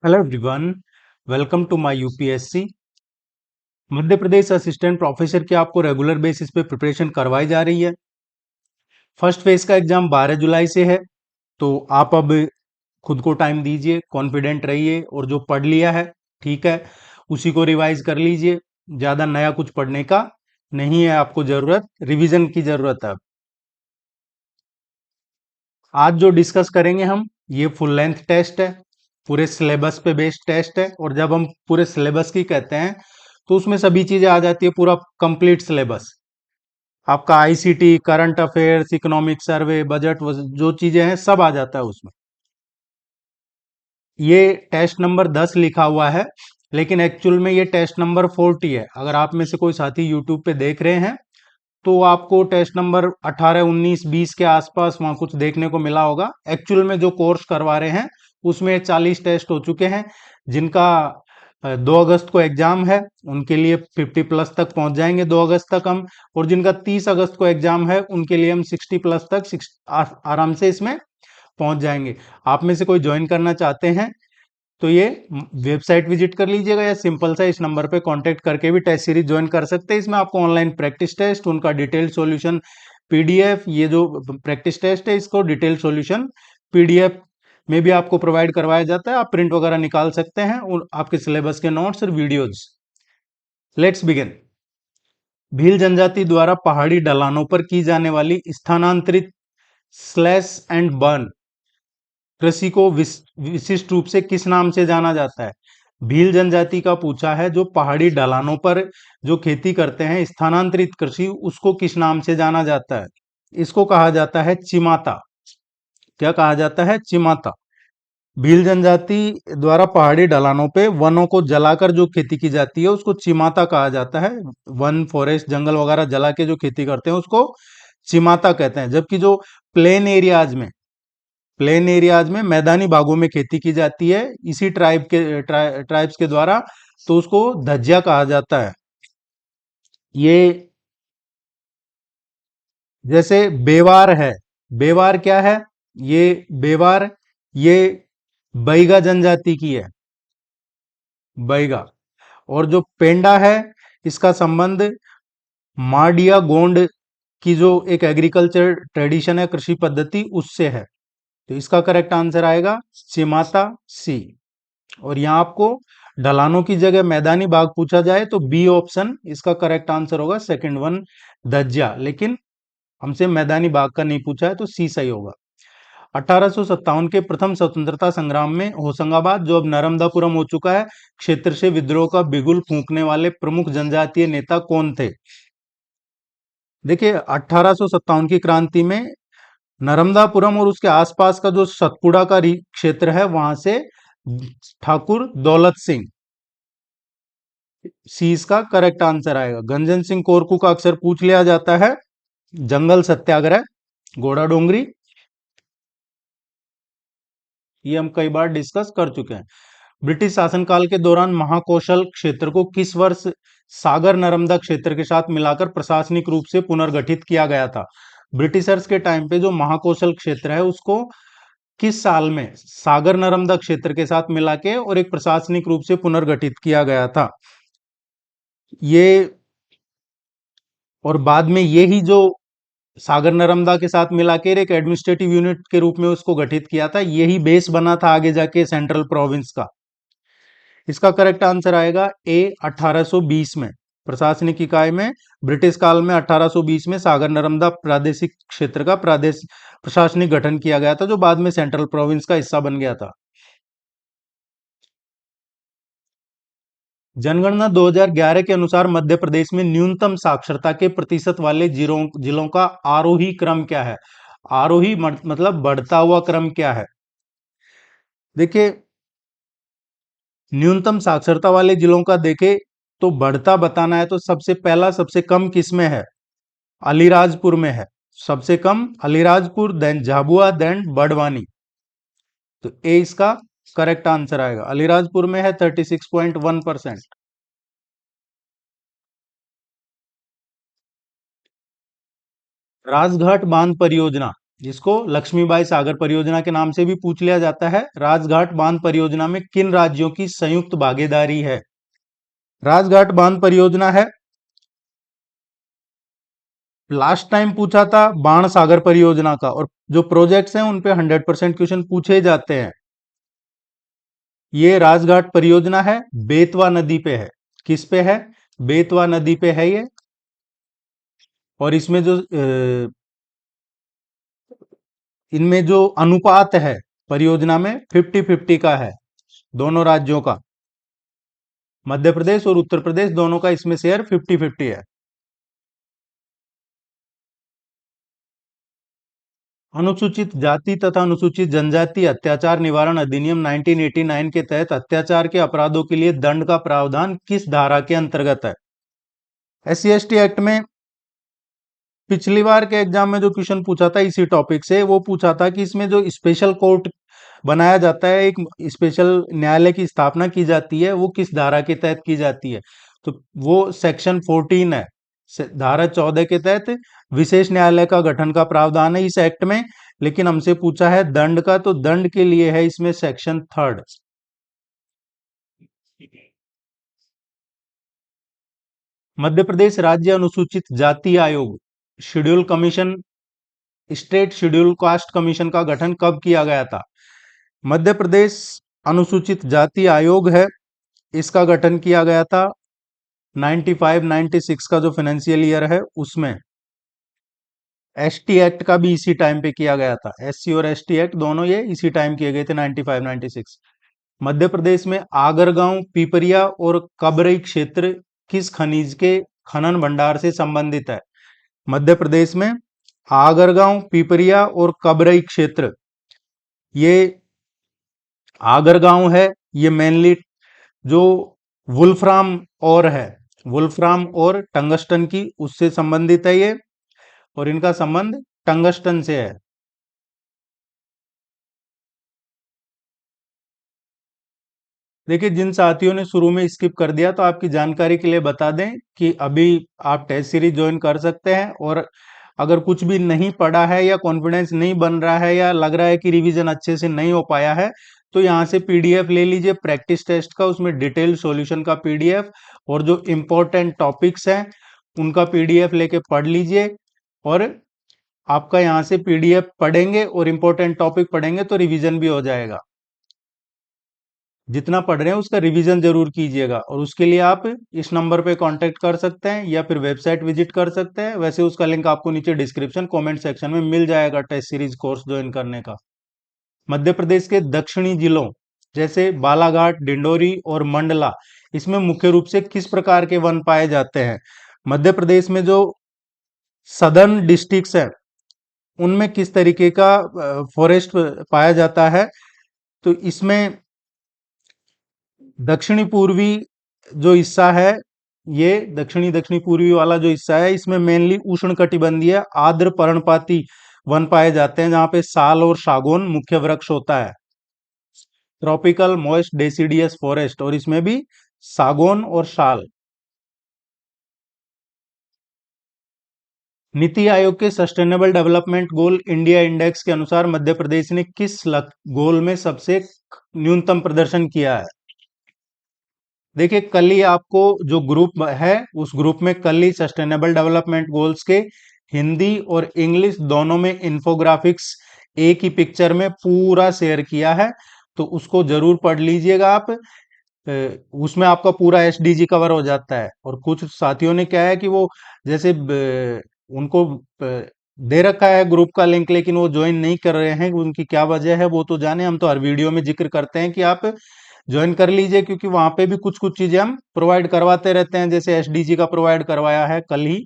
Hello everyone, welcome to my UPSC. Madhya Pradesh assistant professor की आपको regular basis पे preparation करवाई जा रही है। फर्स्ट फेज का एग्जाम 12 जुलाई से है, तो आप अब खुद को टाइम दीजिए, कॉन्फिडेंट रहिए और जो पढ़ लिया है ठीक है, उसी को रिवाइज कर लीजिए। ज़्यादा नया कुछ पढ़ने का नहीं है, आपको ज़रूरत रिवीजन की ज़रूरत है। आज जो डिस्कस करेंगे हम, ये फुल लेंथ टेस्ट है, पूरे सिलेबस पे बेस्ड टेस्ट है। और जब हम पूरे सिलेबस की कहते हैं तो उसमें सभी चीजें आ जाती है, पूरा कंप्लीट सिलेबस। आपका ICT, current affairs, economic survey, budget, जो चीजें हैं सब आ जाता है उसमें। ये टेस्ट नंबर 10 लिखा हुआ है, लेकिन एक्चुअल में ये टेस्ट नंबर 40 है। अगर आप में से कोई साथी यूट्यूब पे देख रहे हैं तो आपको टेस्ट नंबर 18, 19, 20 के आसपास वहां कुछ देखने को मिला होगा। एक्चुअल में जो कोर्स करवा रहे हैं उसमें 40 टेस्ट हो चुके हैं। जिनका 2 अगस्त को एग्जाम है उनके लिए 50 प्लस तक पहुंच जाएंगे 2 अगस्त तक हम। और जिनका 30 अगस्त को एग्जाम है उनके लिए हम 60 प्लस तक आराम से इसमें पहुंच जाएंगे। आप में से कोई ज्वाइन करना चाहते हैं तो ये वेबसाइट विजिट कर लीजिएगा, या सिंपल सा इस नंबर पे कांटेक्ट करके भी टेस्ट सीरीज ज्वाइन कर सकते हैं। इसमें आपको ऑनलाइन प्रैक्टिस टेस्ट, उनका डिटेल्ड सॉल्यूशन पीडीएफ, ये जो प्रैक्टिस टेस्ट है इसको डिटेल्ड सॉल्यूशन पीडीएफ में भी आपको प्रोवाइड करवाया जाता है। आप प्रिंट वगैरह निकाल सकते हैं और आपके सिलेबस के नोट्स और वीडियोज। Let's begin. भील जनजाति द्वारा पहाड़ी ढलानों पर की जाने वाली स्थानांतरित स्लैश एंड बर्न कृषि को विशिष्ट रूप से किस नाम से जाना जाता है? भील जनजाति का पूछा है, जो पहाड़ी ढलानों पर जो खेती करते हैं स्थानांतरित कृषि, उसको किस नाम से जाना जाता है? इसको कहा जाता है चिमाता। क्या कहा जाता है? चिमाता। भील जनजाति द्वारा पहाड़ी ढलानों पे वनों को जलाकर जो खेती की जाती है उसको चिमाता कहा जाता है। वन, फॉरेस्ट, जंगल वगैरह जला के जो खेती करते हैं उसको चिमाता कहते हैं। जबकि जो प्लेन एरियाज में मैदानी भागों में खेती की जाती है इसी ट्राइब्स के द्वारा, तो उसको धज्जिया कहा जाता है। ये जैसे बेवार है, बेवार क्या है? ये बेवार, ये बैगा जनजाति की है, बैगा। और जो पेंडा है, इसका संबंध माडिया गोंड की जो एक एग्रीकल्चर ट्रेडिशन है, कृषि पद्धति, उससे है। तो इसका करेक्ट आंसर आएगा चिमाता सी। और यहाँ आपको ढलानों की जगह मैदानी भाग पूछा जाए तो बी ऑप्शन इसका करेक्ट आंसर होगा, सेकंड वन धज्जिया। लेकिन हमसे मैदानी भाग का नहीं पूछा है तो सी सही होगा। 1857 के प्रथम स्वतंत्रता संग्राम में होशंगाबाद, जो अब नर्मदापुरम हो चुका है, क्षेत्र से विद्रोह का बिगुल फूंकने वाले प्रमुख जनजातीय नेता कौन थे? देखिए, 1857 की क्रांति में नर्मदापुरम और उसके आसपास का जो सतपुड़ा का क्षेत्र है, वहां से ठाकुर दौलत सिंह, सी इसका करेक्ट आंसर आएगा। गंजन सिंह कोरकू का अक्सर पूछ लिया जाता है। जंगल सत्याग्रह, घोड़ा डोंगरी, ये हम कई बार डिस्कस कर चुके हैं। ब्रिटिश शासनकाल के दौरान महाकौशल क्षेत्र को किस वर्ष सागर नर्मदा क्षेत्र के साथ मिलाकर प्रशासनिक रूप से पुनर्गठित किया गया था? ब्रिटिशर्स के टाइम पे जो महाकौशल क्षेत्र है उसको किस साल में सागर नर्मदा क्षेत्र के साथ मिला के और एक प्रशासनिक रूप से पुनर्गठित किया गया था? ये, और बाद में यही जो सागर नर्मदा के साथ मिला के एक एडमिनिस्ट्रेटिव यूनिट के रूप में उसको गठित किया था, यही बेस बना था आगे जाके सेंट्रल प्रोविंस का। इसका करेक्ट आंसर आएगा ए, 1820 में। प्रशासनिक इकाई में ब्रिटिश काल में 1820 में सागर नर्मदा प्रादेशिक क्षेत्र का प्रादेश प्रशासनिक गठन किया गया था, जो बाद में सेंट्रल प्रोविंस का हिस्सा बन गया था। जनगणना 2011 के अनुसार मध्य प्रदेश में न्यूनतम साक्षरता के प्रतिशत वाले जिलों का आरोही क्रम क्या है? आरोही मतलब बढ़ता हुआ क्रम क्या है? देखिए, न्यूनतम साक्षरता वाले जिलों का देखे तो बढ़ता बताना है तो सबसे पहला, सबसे कम किस में है? अलीराजपुर में है। सबसे कम अलीराजपुर, देन झाबुआ, देन बड़वानी। तो ए इसका करेक्ट आंसर आएगा। अलीराजपुर में है 36.1%। राजघाट बांध परियोजना जिसको लक्ष्मीबाई सागर परियोजना के नाम से भी पूछ लिया जाता है। राजघाट बांध परियोजना में किन राज्यों की संयुक्त भागीदारी है? राजघाट बांध परियोजना है, लास्ट टाइम पूछा था बाण सागर परियोजना का, और जो प्रोजेक्ट्स हैं उन पे 100% क्वेश्चन पूछे जाते हैं। ये राजघाट परियोजना है, बेतवा नदी पे है। किस पे है? बेतवा नदी पे है ये। और इसमें जो इनमें जो अनुपात है परियोजना में 50-50 का है, दोनों राज्यों का, मध्य प्रदेश और उत्तर प्रदेश दोनों का इसमें शेयर 50-50 है। अनुसूचित जाति तथा अनुसूचित जनजाति अत्याचार निवारण अधिनियम 1989 के तहत अत्याचार के अपराधों के लिए दंड का प्रावधान किस धारा के अंतर्गत है? SC/ST एक्ट में पिछली बार के एग्जाम में जो क्वेश्चन पूछा था इसी टॉपिक से, वो पूछा था कि इसमें जो स्पेशल कोर्ट बनाया जाता है, एक स्पेशल न्यायालय की स्थापना की जाती है, वो किस धारा के तहत की जाती है? तो वो सेक्शन 14 है। धारा 14 के तहत विशेष न्यायालय का गठन का प्रावधान है इस एक्ट में। लेकिन हमसे पूछा है दंड का, तो दंड के लिए है इसमें सेक्शन 3। मध्य प्रदेश राज्य अनुसूचित जाति आयोग, schedule commission, state schedule caste commission का गठन कब किया गया था? मध्य प्रदेश अनुसूचित जाति आयोग है, इसका गठन किया गया था 95-96 का जो फाइनेंशियल ईयर है उसमें। ST एक्ट का भी इसी टाइम पे किया गया था। SC और ST एक्ट दोनों ये इसी टाइम किए गए थे, 95-96। मध्य प्रदेश में आगरगांव, पिपरिया और कबरई क्षेत्र किस खनिज के खनन भंडार से संबंधित है? मध्य प्रदेश में आगरगांव, पिपरिया और कबरई क्षेत्र, ये आगरगांव है, ये मेनली जो वुल्फ्राम और है, वुल्फ्राम और टंगस्टन की उससे संबंधित है ये, और इनका संबंध टंगस्टन से है। देखिए, जिन साथियों ने शुरू में स्किप कर दिया, तो आपकी जानकारी के लिए बता दें कि अभी आप टेस्ट सीरीज ज्वाइन कर सकते हैं। और अगर कुछ भी नहीं पढ़ा है या कॉन्फिडेंस नहीं बन रहा है या लग रहा है कि रिवीजन अच्छे से नहीं हो पाया है, तो यहाँ से पीडीएफ ले लीजिए प्रैक्टिस टेस्ट का, उसमें डिटेल सॉल्यूशन का पीडीएफ और जो इम्पोर्टेंट टॉपिक्स हैं उनका पीडीएफ लेके पढ़ लीजिए। और आपका यहाँ से पीडीएफ पढ़ेंगे और इम्पोर्टेंट टॉपिक पढ़ेंगे तो रिवीजन भी हो जाएगा। जितना पढ़ रहे हैं उसका रिवीजन जरूर कीजिएगा, और उसके लिए आप इस नंबर पे कांटेक्ट कर सकते हैं या फिर वेबसाइट विजिट कर सकते हैं। वैसे उसका लिंक आपको नीचे डिस्क्रिप्शन कमेंट सेक्शन में मिल जाएगा टेस्ट सीरीज कोर्स ज्वाइन करने का। मध्य प्रदेश के दक्षिणी जिलों जैसे बालाघाट, डिंडोरी और मंडला, इसमें मुख्य रूप से किस प्रकार के वन पाए जाते हैं? मध्य प्रदेश में जो सदर्न डिस्ट्रिक्ट्स हैं उनमें किस तरीके का फॉरेस्ट पाया जाता है? तो इसमें दक्षिणी पूर्वी जो हिस्सा है, ये दक्षिणी दक्षिणी पूर्वी वाला जो हिस्सा है, इसमें मेनली उष्णकटिबंधीय आर्द्र पर्णपाती वन पाए जाते हैं, जहां पे साल और सागौन मुख्य वृक्ष होता है। ट्रॉपिकल मॉइस्ट डेसिडियस फॉरेस्ट, और इसमें भी सागौन और साल। नीति आयोग के sustainable development goal India index के अनुसार मध्य प्रदेश ने किस गोल में सबसे न्यूनतम प्रदर्शन किया है? देखिए, कल ही आपको जो ग्रुप है उस ग्रुप में कल ही सस्टेनेबल डेवलपमेंट गोल्स के हिंदी और इंग्लिश दोनों में इंफोग्राफिक्स एक ही पिक्चर में पूरा शेयर किया है, तो उसको जरूर पढ़ लीजिएगा आप। उसमें आपका पूरा एसडीजी कवर हो जाता है। और कुछ साथियों ने क्या है कि वो जैसे उनको दे रखा है ग्रुप का लिंक, लेकिन वो ज्वाइन नहीं कर रहे हैं, उनकी क्या वजह है वो तो जाने। हम तो हर वीडियो में जिक्र करते हैं कि आप ज्वाइन कर लीजिए, क्योंकि वहां पे भी कुछ कुछ चीजें हम प्रोवाइड करवाते रहते हैं, जैसे एसडीजी का प्रोवाइड करवाया है कल ही।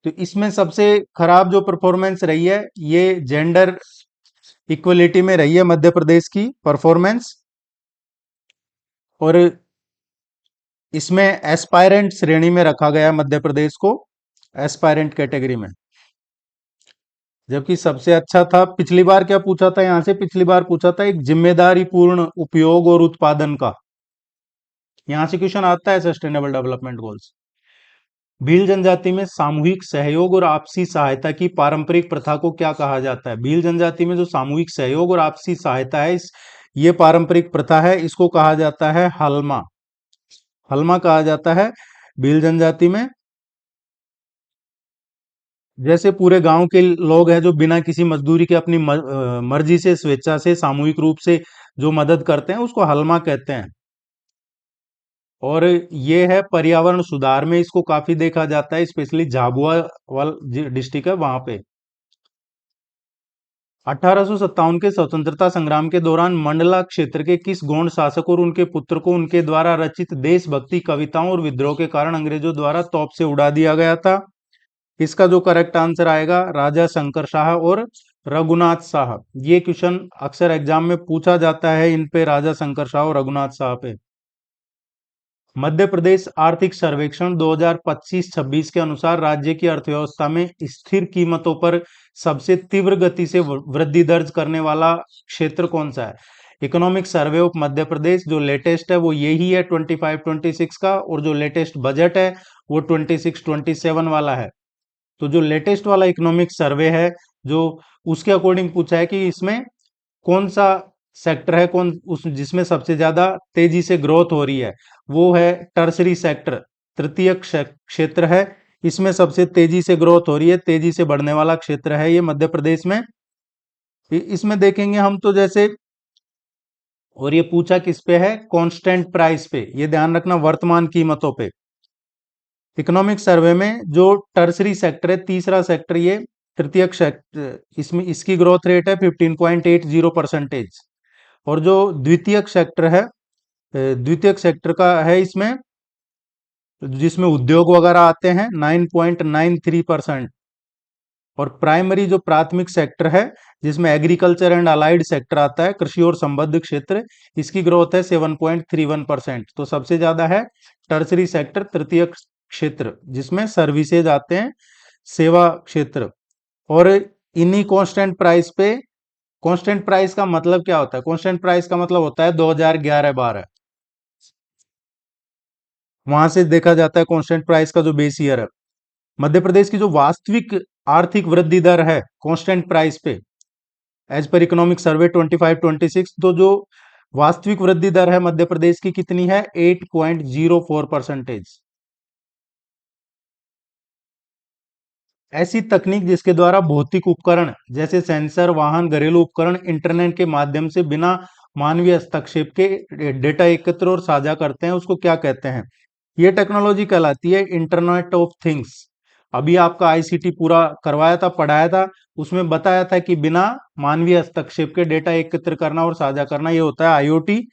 तो इसमें सबसे खराब जो परफॉर्मेंस रही है, ये जेंडर इक्वलिटी में रही है मध्य प्रदेश की परफॉर्मेंस। और इसमें एस्पायरेंट श्रेणी में रखा गया मध्य प्रदेश को, एस्पायरेंट कैटेगरी में। जबकि सबसे अच्छा था, पिछली बार क्या पूछा था यहां से, पिछली बार पूछा था एक जिम्मेदारी पूर्ण उपयोग और उत्पादन का। यहां से क्वेश्चन आता है सस्टेनेबल डेवलपमेंट गोल्स। भील जनजाति में सामूहिक सहयोग और आपसी सहायता की पारंपरिक प्रथा को क्या कहा जाता है? भील जनजाति में जो सामूहिक सहयोग और आपसी सहायता है, इस ये पारंपरिक प्रथा है, इसको कहा जाता है हलमा। हलमा कहा जाता है भील जनजाति में। जैसे पूरे गांव के लोग हैं जो बिना किसी मजदूरी के अपनी मर्जी से, स्वेच्छा से, सामूहिक रूप से जो मदद करते हैं, उसको हलमा कहते हैं। और ये है पर्यावरण सुधार में इसको काफी देखा जाता है, स्पेशली झाबुआ वाला डिस्ट्रिक्ट है वहां पे। 1857 के स्वतंत्रता संग्राम के दौरान मंडला क्षेत्र के किस गोंड शासक और उनके पुत्र को उनके द्वारा रचित देशभक्ति कविताओं और विद्रोह के कारण अंग्रेजों द्वारा तोप से उड़ा दिया गया था? इसका जो करेक्ट आंसर आएगा, राजा शंकर शाह और रघुनाथ शाह। ये क्वेश्चन अक्सर एग्जाम में पूछा जाता है इन पे, राजा शंकर शाह और रघुनाथ शाह पे। मध्य प्रदेश आर्थिक सर्वेक्षण 2025-26 के अनुसार राज्य की अर्थव्यवस्था में स्थिर कीमतों पर सबसे तीव्र गति से वृद्धि दर्ज करने वाला क्षेत्र कौन सा है? Economic survey of Madhya Pradesh जो लेटेस्ट है वो यही है 25-26 का, और जो लेटेस्ट बजट है वो 26-27 वाला है। तो जो लेटेस्ट वाला इकोनॉमिक सर्वे है, जो उसके अकॉर्डिंग पूछा है कि इसमें कौन सा सेक्टर है, कौन उस जिसमें सबसे ज्यादा तेजी से ग्रोथ हो रही है, वो है टर्सरी सेक्टर, तृतीयक क्षेत्र है। इसमें सबसे तेजी से ग्रोथ हो रही है, तेजी से बढ़ने वाला क्षेत्र है ये मध्य प्रदेश में। इसमें देखेंगे हम तो जैसे, और ये पूछा किस पे है, कांस्टेंट प्राइस पे, ये ध्यान रखना, वर्तमान कीमतों पे। इकोनॉमिक सर्वे में जो टर्सरी सेक्टर है, तीसरा सेक्टर, ये तृतीयक सेक्टर, इसमें इसकी ग्रोथ रेट है 15.80%। और जो द्वितीयक सेक्टर है, द्वितीयक सेक्टर का है इसमें, जिसमें उद्योग वगैरह आते हैं, 9.93%। और प्राइमरी जो प्राथमिक सेक्टर है, जिसमें एग्रीकल्चर एंड अलाइड सेक्टर आता है, कृषि और संबद्ध क्षेत्र, इसकी ग्रोथ है 7.31%। तो सबसे ज्यादा है टर्सरी सेक्टर, तृतीय क्षेत्र, जिसमें सर्विसेज आते हैं, सेवा क्षेत्र। और इन्हीं कांस्टेंट प्राइस पे, कांस्टेंट प्राइस का मतलब क्या होता है? कांस्टेंट प्राइस का मतलब होता है 2011-12, वहां से देखा जाता है कांस्टेंट प्राइस का जो बेस ईयर है। मध्य प्रदेश की जो वास्तविक आर्थिक वृद्धि दर है कांस्टेंट प्राइस पे, एज पर इकोनॉमिक सर्वे 25-26, तो जो वास्तविक वृद्धि दर है मध्य प्रदेश की कितनी है? 8.04%। ऐसी तकनीक जिसके द्वारा भौतिक उपकरण जैसे सेंसर, वाहन, घरेलू उपकरण इंटरनेट के माध्यम से बिना मानवीय हस्तक्षेप के डेटा एकत्र और साझा करते हैं, उसको क्या कहते हैं? ये टेक्नोलॉजी कहलाती है इंटरनेट ऑफ थिंग्स। अभी आपका आईसीटी पूरा करवाया था, पढ़ाया था, उसमें बताया था कि बिना मानवीय हस्तक्षेप के डेटा एकत्र करना और साझा करना, ये होता है आईओटी,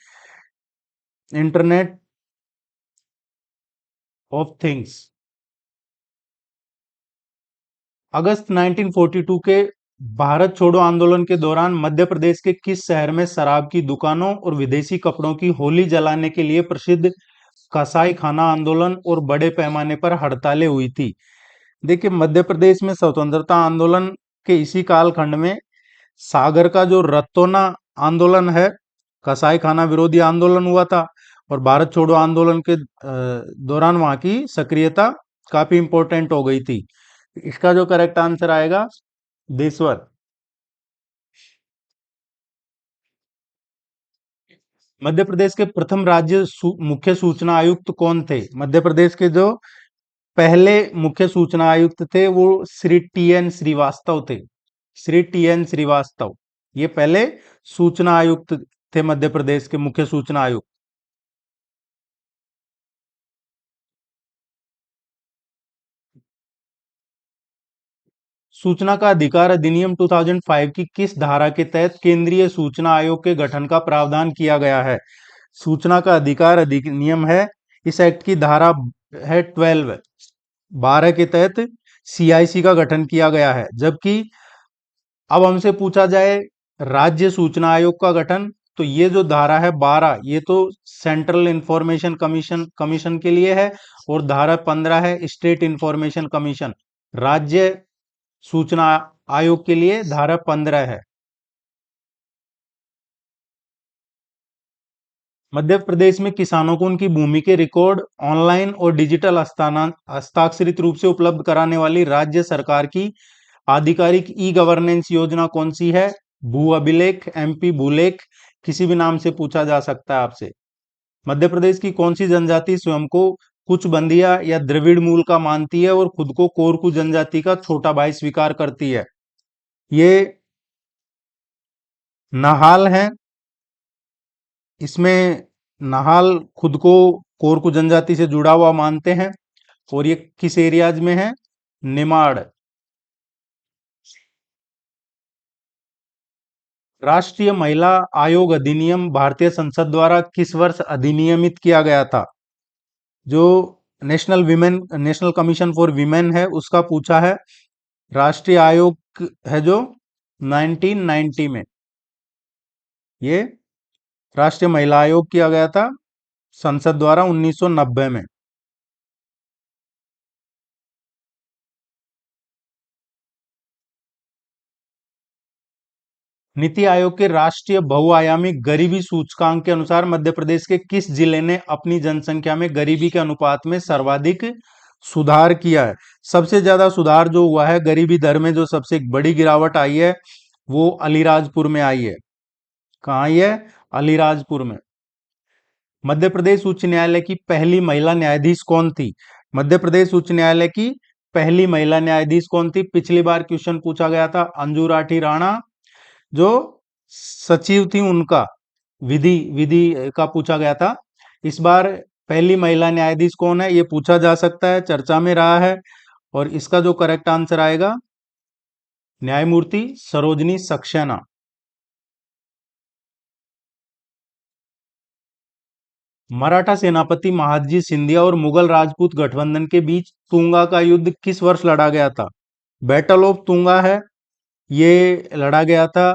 इंटरनेट ऑफ थिंग्स। अगस्त 1942 के भारत छोड़ो आंदोलन के दौरान मध्य प्रदेश के किस शहर में शराब की दुकानों और विदेशी कपड़ों की होली जलाने के लिए प्रसिद्ध कसाई खाना आंदोलन और बड़े पैमाने पर हड़तालें हुई थी? देखिए, मध्य प्रदेश में स्वतंत्रता आंदोलन के इसी कालखंड में सागर का जो रतोना आंदोलन है, कसाई खाना विरोधी आंदोलन हुआ था। और भारत छोड़ो आंदोलन के दौरान वहां की सक्रियता काफी इंपॉर्टेंट हो गई थी। इसका जो करेक्ट आंसर आएगा, देशवर। मध्य प्रदेश के प्रथम राज्य मुख्य सूचना आयुक्त कौन थे? मध्य प्रदेश के जो पहले मुख्य सूचना आयुक्त थे वो श्री टी एन श्रीवास्तव थे। श्री टी एन श्रीवास्तव, ये पहले सूचना आयुक्त थे मध्य प्रदेश के, मुख्य सूचना आयुक्त। सूचना का अधिकार अधिनियम 2005 की किस धारा के तहत केंद्रीय सूचना आयोग के गठन का प्रावधान किया गया है? सूचना का अधिकार अधिनियम है, इस एक्ट की धारा है 12 के तहत सीआईसी का गठन किया गया है। जबकि अब हमसे पूछा जाए राज्य सूचना आयोग का गठन, तो ये जो धारा है 12, ये तो सेंट्रल इंफॉर्मेशन कमीशन कमीशन के लिए है, और धारा 15 है स्टेट इंफॉर्मेशन कमीशन, राज्य सूचना आयोग के लिए धारा 15 है। मध्य प्रदेश में किसानों को उनकी भूमि के रिकॉर्ड ऑनलाइन और डिजिटल हस्ताक्षरित रूप से उपलब्ध कराने वाली राज्य सरकार की आधिकारिक ई गवर्नेंस योजना कौन सी है? भू अभिलेख, एमपी भूलेख, किसी भी नाम से पूछा जा सकता है आपसे। मध्य प्रदेश की कौन सी जनजाति स्वयं को कुछ बंदिया या द्रविड़ मूल का मानती है और खुद को कोरकू जनजाति का छोटा भाई स्वीकार करती है? ये नाहाल है। इसमें नाहाल खुद को कोरकू जनजाति से जुड़ा हुआ मानते हैं। और ये किस एरियाज में है? निमाड़। राष्ट्रीय महिला आयोग अधिनियम भारतीय संसद द्वारा किस वर्ष अधिनियमित किया गया था? जो नेशनल कमीशन फॉर वीमेन है उसका पूछा है। राष्ट्रीय आयोग है जो 1990 में, ये राष्ट्रीय महिला आयोग किया गया था संसद द्वारा 1990 में। नीति आयोग के राष्ट्रीय बहुआयामी गरीबी सूचकांक के अनुसार मध्य प्रदेश के किस जिले ने अपनी जनसंख्या में गरीबी के अनुपात में सर्वाधिक सुधार किया है? सबसे ज्यादा सुधार जो हुआ है गरीबी दर में, जो सबसे बड़ी गिरावट आई है वो अलीराजपुर में आई है। कहाँ आई है? अलीराजपुर में। मध्य प्रदेश उच्च न्यायालय की पहली महिला न्यायाधीश कौन थी? मध्य प्रदेश उच्च न्यायालय की पहली महिला न्यायाधीश कौन थी? पिछली बार क्वेश्चन पूछा गया था अंजू राठी राणा, जो सचिव थी उनका विधि विधि का पूछा गया था। इस बार पहली महिला न्यायाधीश कौन है ये पूछा जा सकता है, चर्चा में रहा है। और इसका जो करेक्ट आंसर आएगा न्यायमूर्ति सरोजनी सक्सेना। मराठा सेनापति महादजी सिंधिया और मुगल राजपूत गठबंधन के बीच तुंगा का युद्ध किस वर्ष लड़ा गया था? बैटल ऑफ तुंगा है, ये लड़ा गया था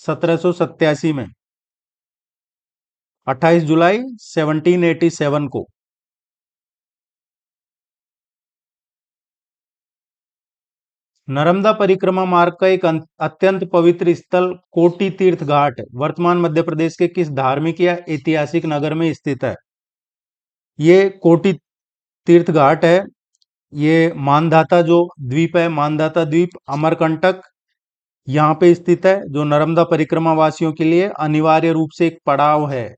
1787 में, 28 जुलाई 1787 को। नर्मदा परिक्रमा मार्ग का एक अत्यंत पवित्र स्थल कोटि तीर्थ घाट वर्तमान मध्य प्रदेश के किस धार्मिक या ऐतिहासिक नगर में स्थित है? ये कोटि तीर्थ घाट है, ये मानधाता जो द्वीप है, मानधाता द्वीप अमरकंटक यहाँ पे स्थित है, जो नर्मदा परिक्रमा वासियों के लिए अनिवार्य रूप से एक पड़ाव है।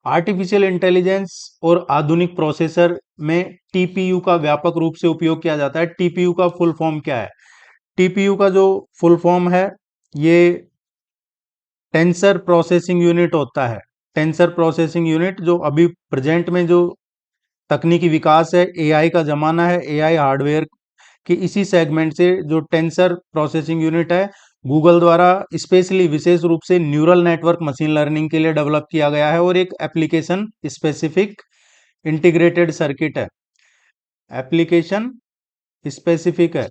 आर्टिफिशियल इंटेलिजेंस और आधुनिक प्रोसेसर में टीपीयू का व्यापक रूप से उपयोग किया जाता है। टीपीयू का फुल फॉर्म क्या है? टीपीयू का जो फुल फॉर्म है ये टेंसर प्रोसेसिंग यूनिट होता है। टेंसर प्रोसेसिंग यूनिट, जो अभी प्रेजेंट में जो तकनीकी विकास है, एआई का जमाना है, एआई हार्डवेयर के इसी सेगमेंट से जो टेंसर प्रोसेसिंग यूनिट है गूगल द्वारा स्पेशली विशेष रूप से न्यूरल नेटवर्क मशीन लर्निंग के लिए डेवलप किया गया है और एक एप्लीकेशन स्पेसिफिक इंटीग्रेटेड सर्किट है। एप्लीकेशन स्पेसिफिक है,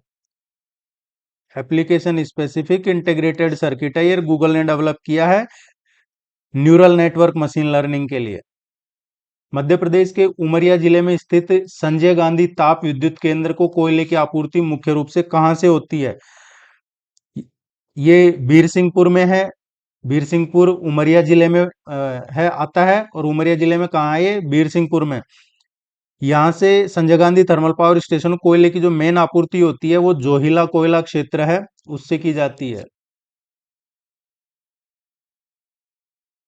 एप्लीकेशन स्पेसिफिक इंटीग्रेटेड सर्किट है, ये गूगल ने डेवलप किया है न्यूरल नेटवर्क मशीन लर्निंग के लिए। मध्य प्रदेश के उमरिया जिले में स्थित संजय गांधी ताप विद्युत केंद्र को कोयले की आपूर्ति मुख्य रूप से कहां से होती है? ये बीरसिंहपुर में है। बीरसिंहपुर उमरिया जिले में है, आता है। और उमरिया जिले में कहाँ है ये? बीरसिंहपुर में। यहाँ से Sanjay Gandhi thermal power station कोयले की जो मेन आपूर्ति होती है वो जोहिला कोयला क्षेत्र है, उससे की जाती है।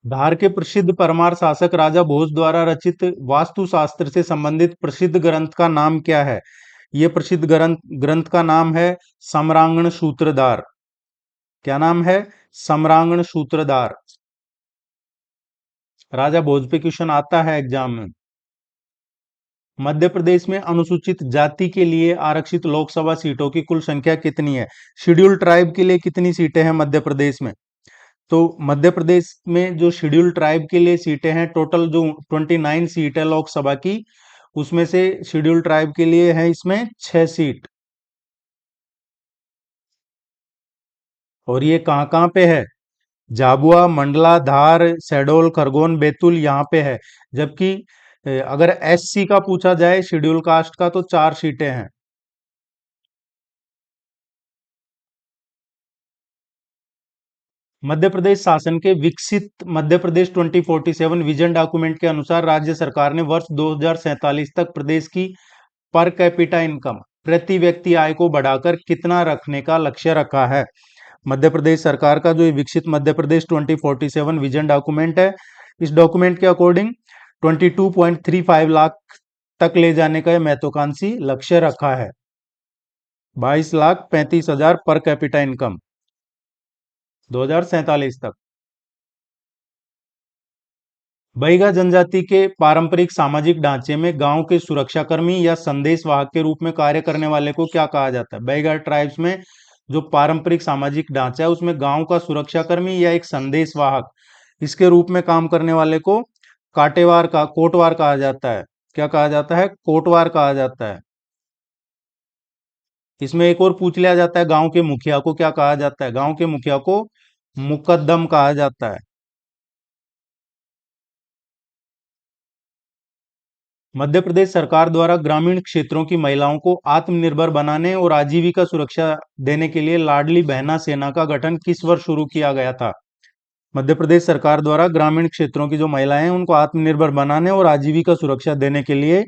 धार के प्रसिद्ध परमार शासक राजा भोज द्वारा रचित वास्तुशास्त्र से संबंधित प्रसिद्ध ग्रंथ का नाम क्या है? ये प्रसिद्ध ग्रंथ ग्रंथ का नाम है सम्रांगण सूत्रधार। क्या नाम है? सम्रांगण सूत्रधार। राजा भोज पे क्वेश्चन आता है एग्जाम में। मध्य प्रदेश में अनुसूचित जाति के लिए आरक्षित लोकसभा सीटों की कुल संख्या कितनी है? शेड्यूल ट्राइब के लिए कितनी सीटें हैं मध्य प्रदेश में? तो मध्य प्रदेश में जो शेड्यूल ट्राइब के लिए सीटें हैं टोटल जो 29 सीट है लोकसभा की, उसमें से शेड्यूल ट्राइब के लिए है इसमें 6 सीट। और ये कहाँ कहाँ पे है? झाबुआ, मंडला, धार, शहडोल, खरगोन, बैतूल यहाँ पे है। जबकि अगर एससी का पूछा जाए शेड्यूल कास्ट का तो 4 सीटें हैं। मध्य प्रदेश शासन के विकसित मध्य प्रदेश 2047 विजन डॉक्यूमेंट के अनुसार राज्य सरकार ने वर्ष 2047 तक प्रदेश की पर कैपिटा इनकम, प्रति व्यक्ति आय को बढ़ाकर कितना रखने का लक्ष्य रखा है। मध्य प्रदेश सरकार का जो विकसित मध्य प्रदेश 2047 विजन डॉक्यूमेंट है, इस डॉक्यूमेंट के अकॉर्डिंग 22.35 लाख तक ले जाने का महत्वाकांक्षी लक्ष्य रखा है। 22,35,000 पर कैपिटा इनकम 2047 तक। बैगा जनजाति के पारंपरिक सामाजिक ढांचे में गांव के सुरक्षाकर्मी या संदेश वाहक के रूप में कार्य करने वाले को क्या कहा जाता है? बैगा ट्राइब्स में जो पारंपरिक सामाजिक ढांचा है उसमें गांव का सुरक्षाकर्मी या एक संदेश वाहक इसके रूप में काम करने वाले को कोटवार कहा जाता है। क्या कहा जाता है? कोटवार कहा जाता है। इसमें एक और पूछ लिया जाता है, गांव के मुखिया को क्या कहा जाता है? गांव के मुखिया को मुकद्दम कहा जाता है। मध्य प्रदेश सरकार द्वारा ग्रामीण क्षेत्रों की महिलाओं को आत्मनिर्भर बनाने और आजीविका सुरक्षा देने के लिए लाडली बहना सेना का गठन किस वर्ष शुरू किया गया था? मध्य प्रदेश सरकार द्वारा ग्रामीण क्षेत्रों की जो महिलाएं हैं उनको आत्मनिर्भर बनाने और आजीविका सुरक्षा देने के लिए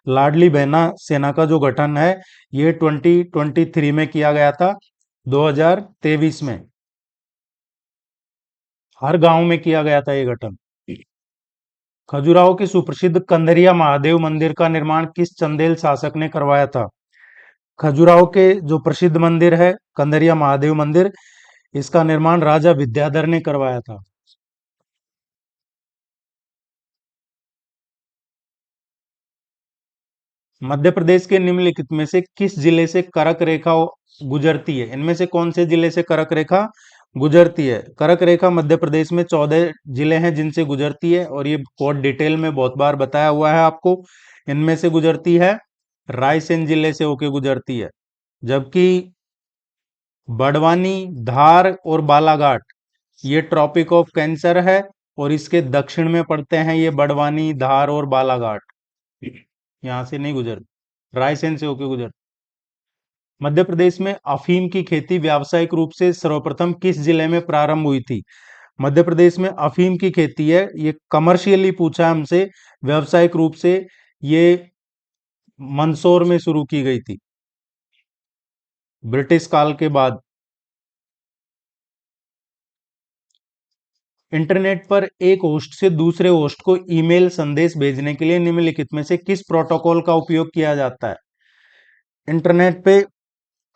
लाडली बहना सेना का जो गठन है ये 2023 में किया गया था, 2023 में हर गांव में किया गया था ये गठन। खजुराहो के सुप्रसिद्ध कंदरिया महादेव मंदिर का निर्माण किस चंदेल शासक ने करवाया था? खजुराहो के जो प्रसिद्ध मंदिर है कंदरिया महादेव मंदिर, इसका निर्माण राजा विद्याधर ने करवाया था। मध्य प्रदेश के निम्नलिखित में से किस जिले से कर्क रेखा गुजरती है? इनमें से कौन से जिले से कर्क रेखा गुजरती है? कर्क रेखा मध्य प्रदेश में 14 जिले हैं जिनसे गुजरती है और ये बहुत डिटेल में बहुत बार बताया हुआ है आपको। इनमें से गुजरती है रायसेन जिले से होके गुजरती है, जबकि बड़वानी, धार और बालाघाट ये ट्रॉपिक ऑफ कैंसर है और इसके दक्षिण में पड़ते हैं ये बड़वानी, धार और बालाघाट। यहाँ से नहीं गुजर, रायसेन से होके गुजर। मध्य प्रदेश में अफीम की खेती व्यावसायिक रूप से सर्वप्रथम किस जिले में प्रारंभ हुई थी? मध्य प्रदेश में अफीम की खेती है ये कमर्शियली पूछा है हमसे, व्यावसायिक रूप से ये मंदसौर में शुरू की गई थी ब्रिटिश काल के बाद। इंटरनेट पर एक होस्ट से दूसरे होस्ट को ईमेल संदेश भेजने के लिए निम्नलिखित में से किस प्रोटोकॉल का उपयोग किया जाता है? इंटरनेट पे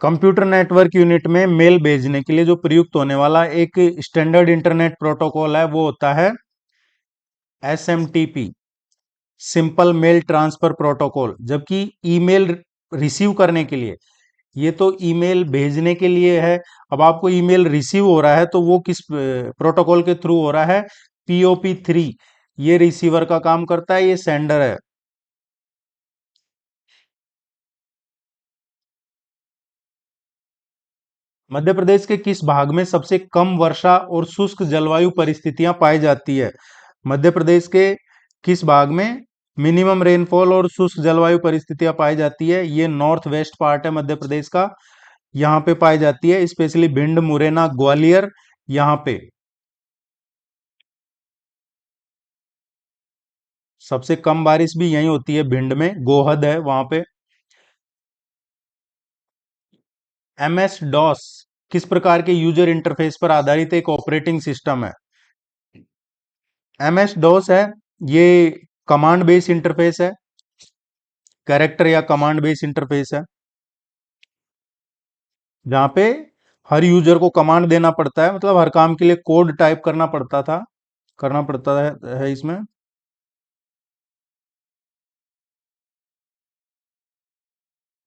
कंप्यूटर नेटवर्क यूनिट में मेल भेजने के लिए जो प्रयुक्त होने वाला एक स्टैंडर्ड इंटरनेट प्रोटोकॉल है वो होता है SMTP, simple mail transfer protocol. जबकि ईमेल रिसीव करने के लिए, ये तो ईमेल भेजने के लिए है, अब आपको ईमेल रिसीव हो रहा है तो वो किस प्रोटोकॉल के थ्रू हो रहा है? POP3, ये रिसीवर का काम करता है, ये सेंडर है। मध्य प्रदेश के किस भाग में सबसे कम वर्षा और शुष्क जलवायु परिस्थितियां पाई जाती है? मध्य प्रदेश के किस भाग में मिनिमम रेनफॉल और शुष्क जलवायु परिस्थितियां पाई जाती है? ये नॉर्थ वेस्ट पार्ट है मध्य प्रदेश का, यहाँ पे पाई जाती है, स्पेशली भिंड, मुरैना, ग्वालियर, यहाँ पे सबसे कम बारिश भी यही होती है, भिंड में गोहद है वहां पे। MS-DOS किस प्रकार के यूजर इंटरफेस पर आधारित एक ऑपरेटिंग सिस्टम है? MS-DOS है ये कमांड बेस इंटरफेस है, कैरेक्टर या कमांड बेस इंटरफेस है, जहां पे हर यूजर को कमांड देना पड़ता है, मतलब हर काम के लिए कोड टाइप करना पड़ता है इसमें।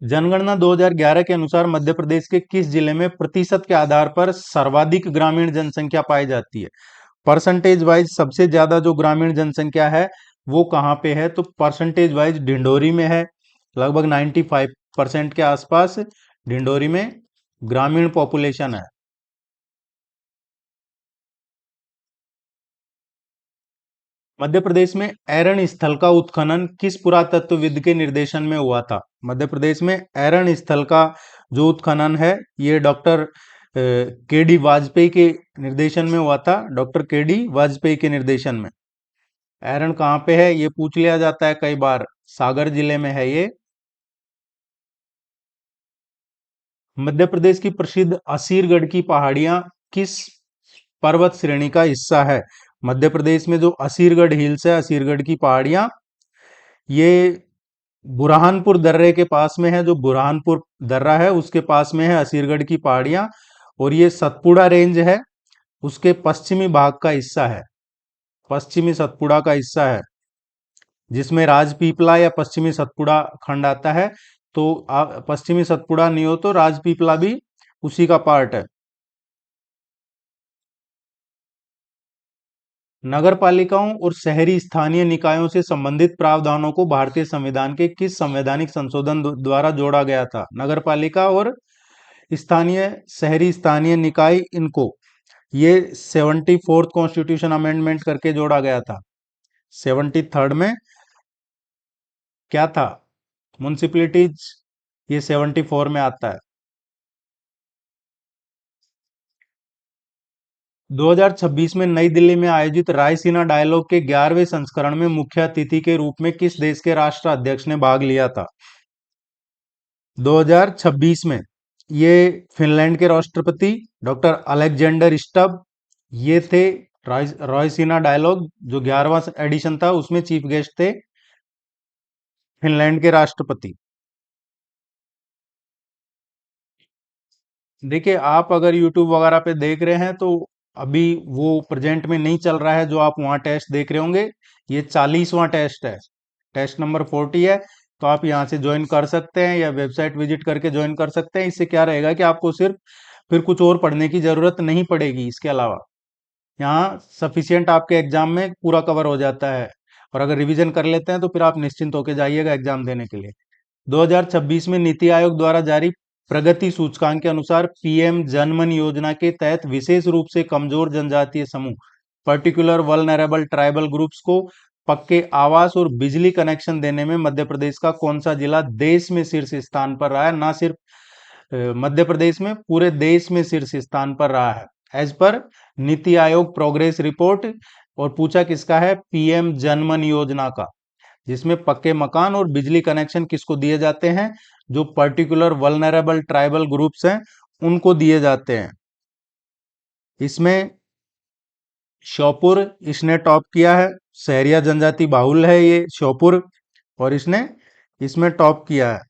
जनगणना 2011 के अनुसार मध्य प्रदेश के किस जिले में प्रतिशत के आधार पर सर्वाधिक ग्रामीण जनसंख्या पाई जाती है? परसेंटेज वाइज सबसे ज्यादा जो ग्रामीण जनसंख्या है वो कहाँ पे है? तो परसेंटेज वाइज ढिंडोरी में है, लगभग 95% के आसपास ढिंडोरी में ग्रामीण पॉपुलेशन है। मध्य प्रदेश में ऐरण स्थल का उत्खनन किस पुरातत्वविद के निर्देशन में हुआ था? मध्य प्रदेश में ऐरण स्थल का जो उत्खनन है ये डॉक्टर के डी वाजपेयी के निर्देशन में हुआ था, डॉक्टर के डी वाजपेयी के निर्देशन में। एरन कहाँ पे है ये पूछ लिया जाता है कई बार, सागर जिले में है ये। मध्य प्रदेश की प्रसिद्ध असीरगढ़ की पहाड़ियां किस पर्वत श्रेणी का हिस्सा है? मध्य प्रदेश में जो असीरगढ़ हिल्स है, असीरगढ़ की पहाड़ियां, ये बुरहानपुर दर्रे के पास में है। जो बुरहानपुर दर्रा है उसके पास में है असीरगढ़ की पहाड़ियां, और ये सतपुड़ा रेंज है उसके पश्चिमी भाग का हिस्सा है, पश्चिमी सतपुड़ा का हिस्सा है, जिसमें राजपीपला या पश्चिमी सतपुड़ा खंड आता है। तो पश्चिमी सतपुड़ा नहीं हो तो राजपीपला भी उसी का पार्ट है। नगर पालिकाओं और शहरी स्थानीय निकायों से संबंधित प्रावधानों को भारतीय संविधान के किस संवैधानिक संशोधन द्वारा जोड़ा गया था? नगर पालिका और स्थानीय शहरी स्थानीय निकाय, इनको ये 74th कॉन्स्टिट्यूशन अमेंडमेंट करके जोड़ा गया था। 73rd में क्या था? म्युनिसिपैलिटीज, ये 74 में आता है। 2026 में नई दिल्ली में आयोजित रायसीना डायलॉग के 11वें संस्करण में मुख्य अतिथि के रूप में किस देश के राष्ट्राध्यक्ष ने भाग लिया था? 2026 में ये फिनलैंड के राष्ट्रपति डॉक्टर अलेक्जेंडर स्टब ये थे। रायसीना डायलॉग जो 11वां एडिशन था उसमें चीफ गेस्ट थे फिनलैंड के राष्ट्रपति। देखिए, आप अगर YouTube वगैरह पे देख रहे हैं तो अभी वो प्रेजेंट में नहीं चल रहा है जो आप वहाँ टेस्ट देख रहे होंगे। ये 40वां टेस्ट है, टेस्ट नंबर 40 है। तो आप यहाँ से ज्वाइन कर सकते हैं या वेबसाइट विजिट करके ज्वाइन कर सकते हैं। इससे क्या रहेगा कि आपको सिर्फ फिर कुछ और पढ़ने की जरूरत नहीं पड़ेगी। इसके अलावा यहाँ सफिशियंट आपके एग्जाम में पूरा कवर हो जाता है, और अगर रिवीजन कर लेते हैं तो फिर आप निश्चिंत होकर जाइएगा एग्जाम देने के लिए। 2026 में नीति आयोग द्वारा जारी प्रगति सूचकांक के अनुसार पीएम जनमन योजना के तहत विशेष रूप से कमजोर जनजातीय समूह, पर्टिकुलर वल्नरेबल ट्राइबल ग्रुप्स को पक्के आवास और बिजली कनेक्शन देने में मध्य प्रदेश का कौन सा जिला देश में शीर्ष स्थान पर रहा है? ना सिर्फ मध्य प्रदेश में, पूरे देश में शीर्ष स्थान पर रहा है as per NITI Aayog progress report. और पूछा किसका है? पीएम जनमन योजना का, जिसमें पक्के मकान और बिजली कनेक्शन किसको दिए जाते हैं? जो पर्टिकुलर वल्नरेबल ट्राइबल ग्रुप्स हैं उनको दिए जाते हैं। इसमें श्योपुर इसने टॉप किया है, सहरिया जनजाति बाहुल है ये श्योपुर, और इसने इसमें टॉप किया है।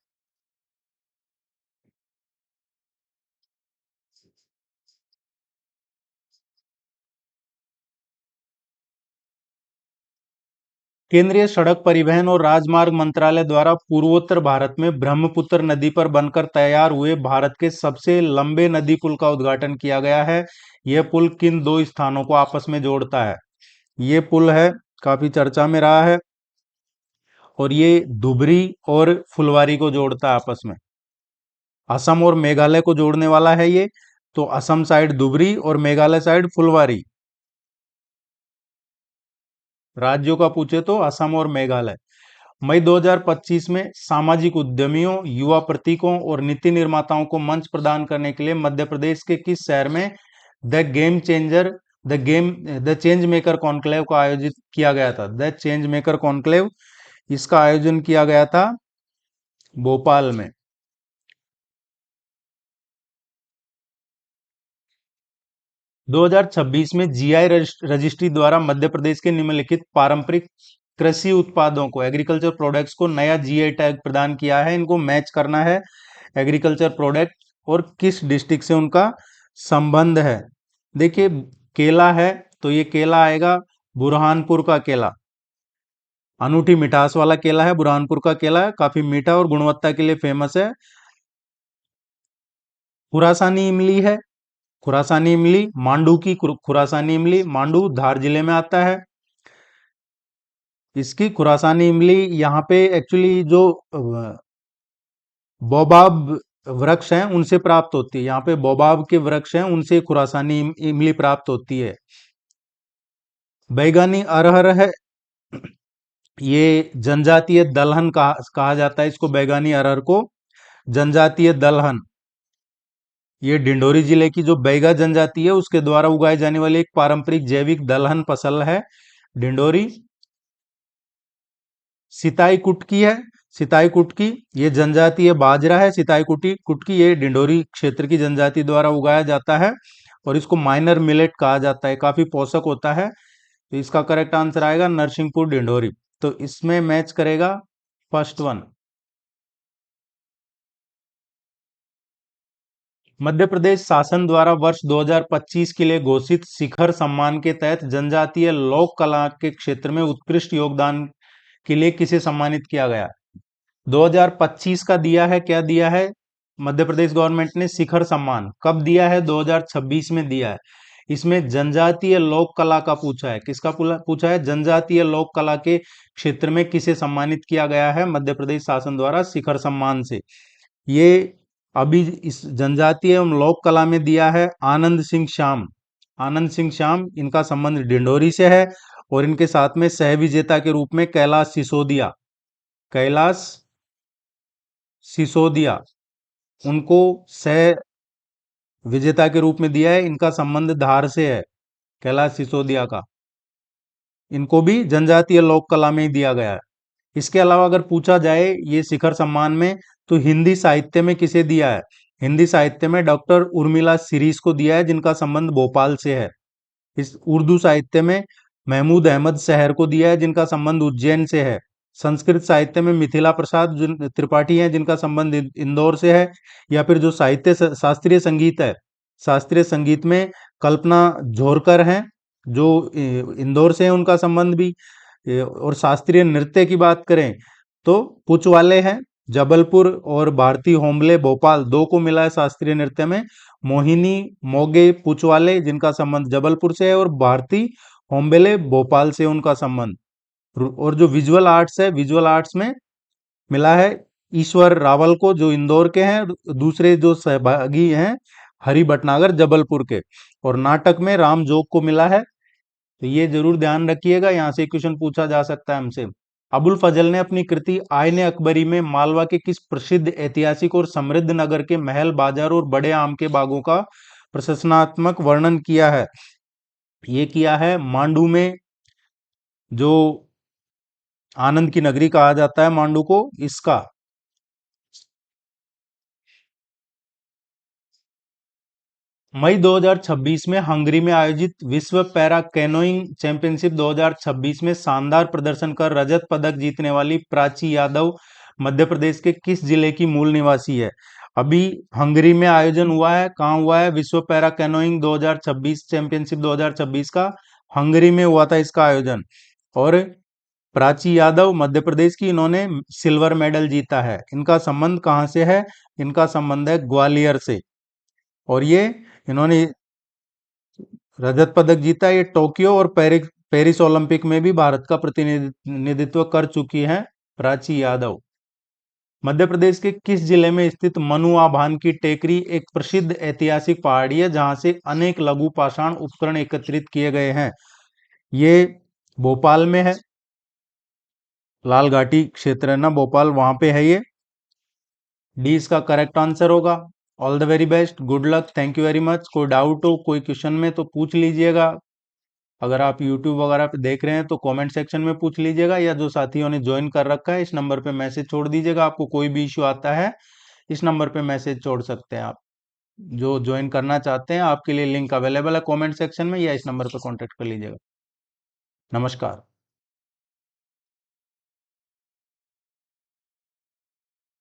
केंद्रीय सड़क परिवहन और राजमार्ग मंत्रालय द्वारा पूर्वोत्तर भारत में ब्रह्मपुत्र नदी पर बनकर तैयार हुए भारत के सबसे लंबे नदी पुल का उद्घाटन किया गया है। यह पुल किन दो स्थानों को आपस में जोड़ता है? ये पुल है, काफी चर्चा में रहा है, और ये धुबरी और फुलवारी को जोड़ता है आपस में। असम और मेघालय को जोड़ने वाला है ये। तो असम साइड धुबरी और मेघालय साइड फुलवारी। राज्यों का पूछे तो असम और मेघालय। मई 2025 में सामाजिक उद्यमियों, युवा प्रतीकों और नीति निर्माताओं को मंच प्रदान करने के लिए मध्य प्रदेश के किस शहर में the game changer the change maker conclave का आयोजित किया गया था? द चेंज मेकर कॉन्क्लेव, इसका आयोजन किया गया था भोपाल में। 2026 में जीआई रजिस्ट्री द्वारा मध्य प्रदेश के निम्नलिखित पारंपरिक कृषि उत्पादों को, एग्रीकल्चर प्रोडक्ट्स को नया जीआई टैग प्रदान किया है। इनको मैच करना है, एग्रीकल्चर प्रोडक्ट और किस डिस्ट्रिक्ट से उनका संबंध है। देखिए, केला है तो ये केला आएगा बुरहानपुर का केला। अनूठी मिठास वाला केला है, बुरहानपुर का केला है, काफी मीठा और गुणवत्ता के लिए फेमस है। खुरासानी इमली है, खुरासानी इमली, मांडू की खुरासानी इमली, मांडू धार जिले में आता है। इसकी खुरासानी इमली यहाँ पे एक्चुअली जो बोबाब वृक्ष हैं उनसे प्राप्त होती है। यहाँ पे बोबाब के वृक्ष हैं उनसे खुरासानी इमली प्राप्त होती है। बैगानी अरहर है, ये जनजातीय दलहन कहा जाता है इसको, बैगानी अरहर को जनजातीय दलहन। ये डिंडोरी जिले की जो बैगा जनजाति है उसके द्वारा उगाई जाने वाली एक पारंपरिक जैविक दलहन फसल है डिंडोरी। सिताई कुटकी है, सिताई कुटकी ये जनजाति है बाजरा है, सिताई कुटी कुटकी ये डिंडोरी क्षेत्र की जनजाति द्वारा उगाया जाता है और इसको माइनर मिलेट कहा जाता है, काफी पोषक होता है। तो इसका करेक्ट आंसर आएगा नरसिंहपुर डिंडोरी। तो इसमें मैच करेगा फर्स्ट वन। मध्य प्रदेश शासन द्वारा वर्ष 2025 के लिए घोषित शिखर सम्मान के तहत जनजातीय लोक कला के क्षेत्र में उत्कृष्ट योगदान के लिए किसे सम्मानित किया गया? 2025 का दिया है, क्या दिया है मध्य प्रदेश गवर्नमेंट ने? शिखर सम्मान। कब दिया है? 2026 में दिया है। इसमें जनजातीय लोक कला का पूछा है। किसका पूछा है? जनजातीय लोक कला के क्षेत्र में किसे सम्मानित किया गया है मध्य प्रदेश शासन द्वारा शिखर सम्मान से? ये अभी इस जनजातीय एवं लोक कला में दिया है आनंद सिंह श्याम। आनंद सिंह श्याम, इनका संबंध डिंडोरी से है और इनके साथ में सह विजेता के रूप में कैलाश सिसोदिया, कैलाश सिसोदिया उनको सह विजेता के रूप में दिया है। इनका संबंध धार से है, कैलाश सिसोदिया का। इनको भी जनजातीय लोक कला में ही दिया गया है। इसके अलावा अगर पूछा जाए ये शिखर सम्मान में, तो हिंदी साहित्य में किसे दिया है? हिंदी साहित्य में डॉक्टर उर्मिला सीरीज को दिया है, जिनका संबंध भोपाल से है। इस उर्दू साहित्य में महमूद अहमद शहर को दिया है, जिनका संबंध उज्जैन से है। संस्कृत साहित्य में मिथिला प्रसाद त्रिपाठी हैं, जिनका संबंध इंदौर से है। या फिर जो साहित्य शास्त्रीय संगीत है, शास्त्रीय संगीत में कल्पना झोरकर हैं, जो इंदौर से है, उनका संबंध भी। और शास्त्रीय नृत्य की बात करें तो पुच वाले हैं जबलपुर और भारती होमले भोपाल, दो को मिला है शास्त्रीय नृत्य में। मोहिनी मोगे पुचवाले, जिनका संबंध जबलपुर से है, और भारती होम्बेले भोपाल से उनका संबंध। और जो विजुअल आर्ट्स है, विजुअल आर्ट्स में मिला है ईश्वर रावल को, जो इंदौर के हैं। दूसरे जो सहभागी हैं हरि भटनागर जबलपुर के। और नाटक में राम जोग को मिला है। तो ये जरूर ध्यान रखिएगा, यहाँ से क्वेश्चन पूछा जा सकता है हमसे। अबुल फजल ने अपनी कृति आईने अकबरी में मालवा के किस प्रसिद्ध ऐतिहासिक और समृद्ध नगर के महल, बाजार और बड़े आम के बागों का प्रशंसात्मक वर्णन किया है? ये किया है मांडू में, जो आनंद की नगरी कहा जाता है मांडू को, इसका। मई 2026 में हंगरी में आयोजित विश्व पैरा कैनोइंग चैंपियनशिप 2026 में शानदार प्रदर्शन कर रजत पदक जीतने वाली प्राची यादव मध्य प्रदेश के किस जिले की मूल निवासी है? अभी हंगरी में आयोजन हुआ है, कहाँ हुआ है? विश्व पैरा कैनोइंग 2026 चैंपियनशिप 2026 का हंगरी में हुआ था इसका आयोजन। और प्राची यादव मध्य प्रदेश की, इन्होंने सिल्वर मेडल जीता है। इनका संबंध कहाँ से है? इनका संबंध है ग्वालियर से। और ये इन्होंने रजत पदक जीता। ये टोक्यो और पेरिस ओलंपिक में भी भारत का प्रतिनिधित्व कर चुकी हैं प्राची यादव। मध्य प्रदेश के किस जिले में स्थित मनुआभान की टेकरी एक प्रसिद्ध ऐतिहासिक पहाड़ी है, जहां से अनेक लघु पाषाण उपकरण एकत्रित किए गए हैं? ये भोपाल में है, लाल घाटी क्षेत्र है ना भोपाल, वहां पे है ये। डी इसका करेक्ट आंसर होगा। All the very best, good luck, thank you very much. कोई डाउट हो कोई क्वेश्चन में तो पूछ लीजिएगा। अगर आप यूट्यूब वगैरह पे देख रहे हैं तो कमेंट सेक्शन में पूछ लीजिएगा, या जो साथियों ने ज्वाइन कर रखा है इस नंबर पे मैसेज छोड़ दीजिएगा। आपको कोई भी इश्यू आता है इस नंबर पे मैसेज छोड़ सकते हैं आप। जो ज्वाइन करना चाहते हैं आपके लिए लिंक अवेलेबल है कमेंट सेक्शन में, या इस नंबर पे कांटेक्ट कर लीजिएगा। नमस्कार।